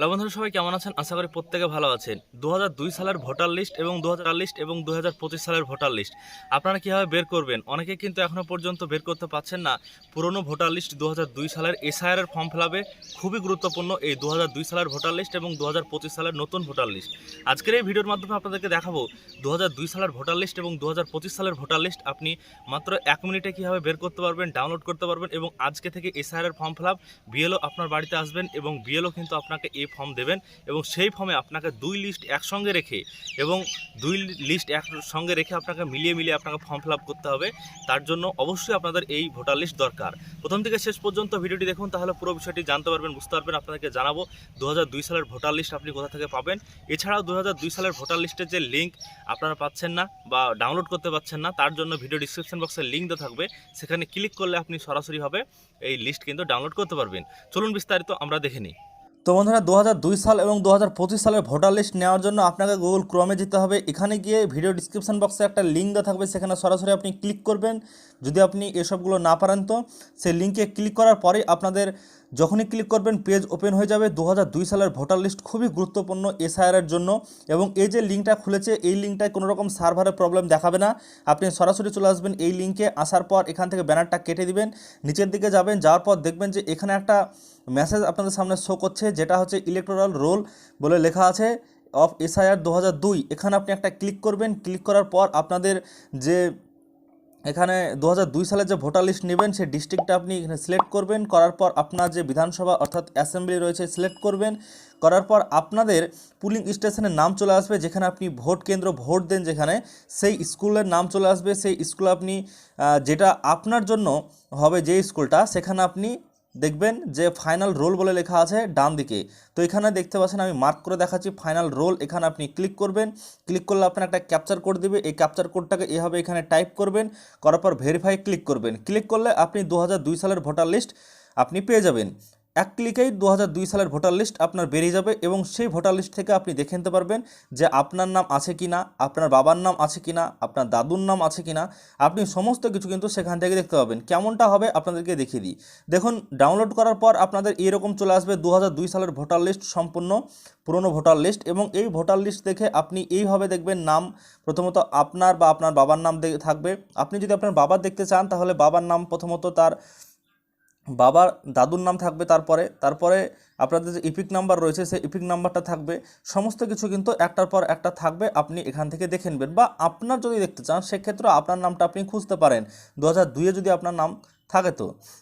Hello বন্ধুরা, সবাই কেমন আছেন? আশা করি প্রত্যেকে ভালো আছেন। 2002 সালের ভোটার লিস্ট এবং 2025 সালের ভোটার লিস্ট আপনারা কীভাবে বের করবেন? অনেকে কিন্তু এখনও পর্যন্ত বের করতে পারছেন না। পুরনো ভোটার লিস্ট 2002 সালের এসআইআর এর ফর্ম ফিল আপে খুবই গুরুত্বপূর্ণ এই 2002 সালের ভোটার লিস্ট এবং 2025 সালের নতুন ভোটার লিস্ট। আজকের এই ভিডিওর মাধ্যমে আপনাদেরকে দেখাবো 2002 সালের ভোটার লিস্ট এবং 2025 সালের ভোটার লিস্ট আপনি মাত্র 1 মিনিটে কীভাবে বের করতে পারবেন, ডাউনলোড করতে পারবেন এবং আজকে থেকে এসআইআর এর ফর্ম ফিল আপ বিএলও আপনার বাড়িতে আসবেন এবং বিএলও কিন্তু আপনাকে এই ফর্ম দেবেন এবং সেই ফর্মে আপনাকে দুই লিস্ট একসঙ্গে রেখে এবং দুই লিস্ট একসঙ্গে রেখে আপনাকে মিলিয়ে আপনাকে ফর্ম ফিল আপ করতে হবে। তার জন্য অবশ্যই আপনাদের এই ভোটার লিস্ট দরকার। প্রথম থেকে শেষ পর্যন্ত ভিডিওটি দেখুন, তাহলে পুরো বিষয়টি জানতে পারবেন, বুঝতে পারবেন। আপনাদেরকে জানাবো 2002 সালের ভোটার লিস্ট আপনি কোথা থেকে পাবেন। এছাড়াও 2002 সালের ভোটার লিস্টের যে লিঙ্ক আপনারা পাচ্ছেন না বা ডাউনলোড করতে পারছেন না, তার জন্য ভিডিও ডিসক্রিপশন বক্সে লিঙ্ক দেওয়া থাকবে, সেখানে ক্লিক করলে আপনি সরাসরিভাবে এই লিস্ট কিন্তু ডাউনলোড করতে পারবেন। চলুন বিস্তারিত আমরা দেখে নিই। তো বন্ধুরা, 2002 সাল এবং 2025 সালের ভোটার লিস্ট নেওয়ার জন্য আপনাকে গুগল ক্রোমে যেতে হবে। এখানে গিয়ে ভিডিও ডিসক্রিপশন বক্সে একটা লিঙ্ক দেওয়া থাকবে, সেখানে সরাসরি আপনি ক্লিক করবেন। যদি আপনি এসবগুলো না পারেন তো সেই লিঙ্কে ক্লিক করার পরেই আপনাদের যখনই ক্লিক করবেন পেজ ওপেন হয়ে যাবে। 2002 সালের ভোটার লিস্ট খুবই গুরুত্বপূর্ণ এসআইআর এর জন্য এবং এই যে লিঙ্কটা খুলেছে এই লিঙ্কটায় কোনো রকম সার্ভারের প্রবলেম দেখাবে না। আপনি সরাসরি চলে আসবেন এই লিঙ্কে, আসার পর এখান থেকে ব্যানারটা কেটে দিবেন, নিচের দিকে যাবেন, যাওয়ার পর দেখবেন যে এখানে একটা মেসেজ আপনাদের সামনে শো করছে, যেটা হচ্ছে ইলেকটোরাল রোল বলে লেখা আছে অফ এসআইআর 2002। এখানে আপনি একটা ক্লিক করবেন। ক্লিক করার পর আপনাদের যে এখানে 2002 সালে যে ভোটার লিস্ট নেবেন সেই ডিস্ট্রিক্টটা আপনি এখানে সিলেক্ট করবেন। করার পর আপনার যে বিধানসভা অর্থাৎ অ্যাসেম্বলি রয়েছে সিলেক্ট করবেন। করার পর আপনাদের পুলিং স্টেশনের নাম চলে আসবে, যেখানে আপনি ভোট কেন্দ্র ভোট দেন, যেখানে সেই স্কুলের নাম চলে আসবে। সেই স্কুলে আপনি যেটা আপনার জন্য হবে যে স্কুলটা, সেখানে আপনি দেখবেন যে ফাইনাল রোল বলে লেখা আছে ডান দিকে। তো এখানে দেখতে পাচ্ছেন আমি মার্ক করে দেখাচ্ছি ফাইনাল রোল। এখানে আপনি ক্লিক করবেন। ক্লিক করলে আপনার একটা ক্যাপচার কোড দিবে, এই ক্যাপচার কোডটাকে এভাবে এখানে টাইপ করবেন। করার পর ভেরিফাই ক্লিক করবেন। ক্লিক করলে আপনি 2002 সালের ভোটার লিস্ট আপনি পেয়ে যাবেন। এক ক্লিকেই 2002 সালের ভোটার লিস্ট আপনার বেরিয়ে যাবে এবং সেই ভোটার লিস্ট থেকে আপনি দেখে নিতে পারবেন যে আপনার নাম আছে কিনা, আপনার বাবার নাম আছে কিনা, আপনার দাদুর নাম আছে কিনা, আপনি সমস্ত কিছু কিন্তু সেখান থেকে দেখতে পাবেন। কেমনটা হবে আপনাদেরকে দেখিয়ে দিই। দেখুন, ডাউনলোড করার পর আপনাদের এরকম চলে আসবে 2002 সালের ভোটার লিস্ট, সম্পূর্ণ পুরনো ভোটার লিস্ট। এবং এই ভোটার লিস্ট দেখে আপনি এইভাবে দেখবেন নাম প্রথমত আপনার বা আপনার বাবার নাম থাকবে। আপনি যদি আপনার বাবার দেখতে চান তাহলে বাবার নাম প্রথমত তার বাবার দাদুর নাম থাকবে, তারপরে আপনাদের যে ইপিক নাম্বার রয়েছে সেই ইপিক নাম্বারটা থাকবে। সমস্ত কিছু কিন্তু একটার পর একটা থাকবে, আপনি এখান থেকে দেখে নেবেন। বা আপনার যদি দেখতে চান সেক্ষেত্রে আপনার নামটা আপনি খুঁজতে পারেন 2002-এ যদি আপনার নাম থাকে।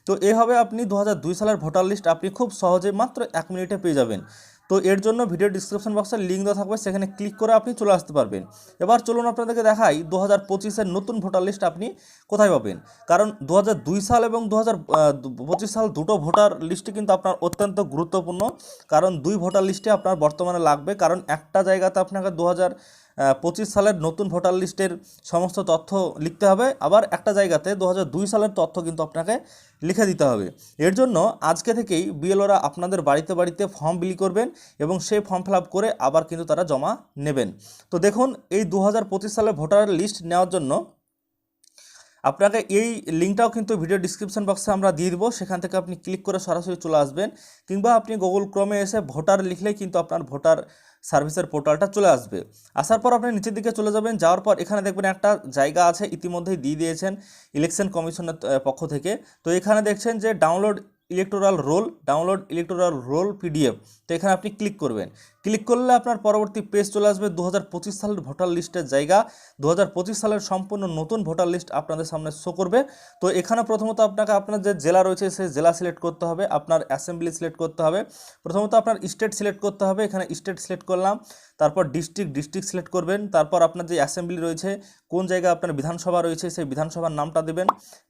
তো এইভাবে আপনি 2002 সালের ভোটার লিস্ট আপনি খুব সহজে মাত্র 1 মিনিটে পেয়ে যাবেন। তো এর জন্য ভিডিও ডিসক্রিপশন বক্সে লিঙ্ক দেওয়া থাকবে, সেখানে ক্লিক করে আপনি চলে আসতে পারবেন। এবার চলুন আপনাদেরকে দেখাই 2025-এর নতুন ভোটার লিস্ট আপনি কোথায় পাবেন। কারণ 2002 সাল এবং 2025 সাল দুটো ভোটার লিস্টই কিন্তু আপনার অত্যন্ত গুরুত্বপূর্ণ। কারণ দুই ভোটার লিস্টে আপনার বর্তমানে লাগবে, কারণ একটা জায়গাতে আপনাকে 2025 সালের নতুন ভোটার লিস্টের সমস্ত তথ্য লিখতে হবে, আবার একটা জায়গাতে 2002 সালের তথ্য কিন্তু আপনাকে লিখে দিতে হবে। এর জন্য আজকে থেকেই বিএলওরা আপনাদের বাড়িতে বাড়িতে ফর্ম বিলি করবেন এবং সেই ফর্ম ফিল আপ করে আবার কিন্তু তারা জমা নেবেন। তো দেখুন, এই 2025 সালের ভোটার লিস্ট নেওয়ার জন্য আপনাকে এই লিঙ্কটাও কিন্তু ভিডিও ডিসক্রিপশন বক্সে আমরা দিয়ে দেবো, সেখান থেকে আপনি ক্লিক করে সরাসরি চলে আসবেন। কিংবা আপনি গুগল ক্রোমে এসে ভোটার লিখলেই কিন্তু আপনার ভোটার সার্ভিসের পোর্টালটা চলে আসবে। আসার পর আপনি নিচের দিকে চলে যাবেন, যাওয়ার পর এখানে দেখবেন একটা জায়গা আছে, ইতিমধ্যেই দিয়ে দিয়েছেন ইলেকশন কমিশনের পক্ষ থেকে। তো এখানে দেখছেন যে ডাউনলোড ইলেকটোরাল রোল পিডিএফ। তো এখানে আপনি ক্লিক করবেন। ক্লিক করলে আপনার পরবর্তী পেজ চলে আসবে 2025 সালের ভোটার লিস্টের জায়গা। 2025 সালের সম্পূর্ণ নতুন ভোটার লিস্ট আপনাদের সামনে শো করবে। তো এখানে প্রথমত আপনাকে আপনার যে জেলা রয়েছে সেই জেলা সিলেক্ট করতে হবে, আপনার অ্যাসেম্বলি সিলেক্ট করতে হবে, প্রথমত আপনার স্টেট সিলেক্ট করতে হবে, এখানে স্টেট সিলেক্ট করলাম। তারপর ডিস্ট্রিক্ট সিলেক্ট করবেন। তারপর আপনার যে অ্যাসেম্বলি রয়েছে, কোন জায়গায় আপনার বিধানসভা রয়েছে সেই বিধানসভার নামটা দেবেন।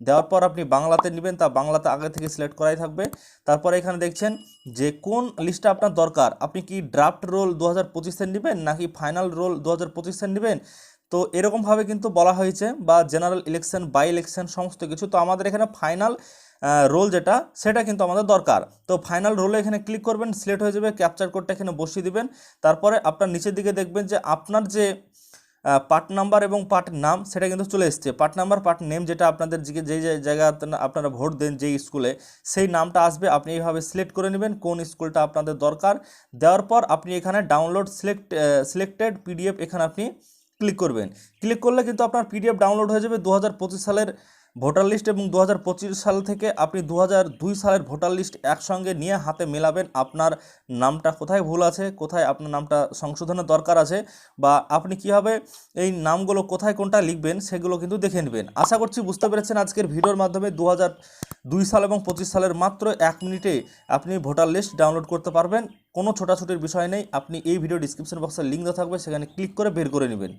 দেওয়ার পর আপনি বাংলাতে নেবেন, তা বাংলাতে আগে থেকে সিলেক্ট করাই থাকবে। তারপরে এখানে দেখছেন যে কোন লিস্টটা আপনার দরকার, আপনি কি ড্রাফট রোল 2025-এর নেবেন নাকি ফাইনাল রোল 2025-এর নেবেন। তো এরকমভাবে কিন্তু বলা হয়েছে, বা জেনারেল ইলেকশন, বাই ইলেকশন সমস্ত কিছু। তো আমাদের এখানে ফাইনাল রোল যেটা সেটা কিন্তু আমাদের দরকার। তো ফাইনাল রোলে এখানে ক্লিক করবেন, সিলেক্ট হয়ে যাবে, ক্যাপচার কোডটা এখানে বসিয়ে দিবেন। তারপরে আপনার নিচের দিকে দেখবেন যে আপনার যে পার্ট নাম্বার এবং পার্ট নাম সেটা কিন্তু চলে এসছে। পার্ট নাম্বার পার্ট নেম যেটা আপনাদের যেই জায়গা আপনারা ভোট দেন যেই স্কুলে, সেই নামটা আসবে। আপনি এইভাবে সিলেক্ট করে নেবেন কোন স্কুলটা আপনাদের দরকার। দেওয়ার পর আপনি এখানে ডাউনলোড সিলেক্টেড পিডিএফ এখানে আপনি ক্লিক করবেন। ক্লিক করলে কিন্তু আপনার পিডিএফ ডাউনলোড হয়ে যাবে 2025 সালের ভোটার লিস্ট এবং 2025 সাল থেকে আপনি 2002 সালের ভোটার লিস্ট একসঙ্গে নিয়ে হাতে মেলাবেন। আপনার নামটা কোথায় ভুল আছে, কোথায় আপনার নামটা সংশোধনের দরকার আছে, বা আপনি কীভাবে এই নামগুলো কোথায় কোনটা লিখবেন সেগুলো কিন্তু দেখে নেবেন। আশা করছি বুঝতে পেরেছেন আজকের ভিডিওর মাধ্যমে। 2002 সাল এবং 25 সালের মাত্র 1 মিনিটে আপনি ভোটার লিস্ট ডাউনলোড করতে পারবেন। কোনো ছোটাছুটির বিষয় নেই। আপনি এই ভিডিও ডিসক্রিপশন বক্সে লিঙ্ক দেওয়া থাকবে, সেখানে ক্লিক করে বের করে নেবেন।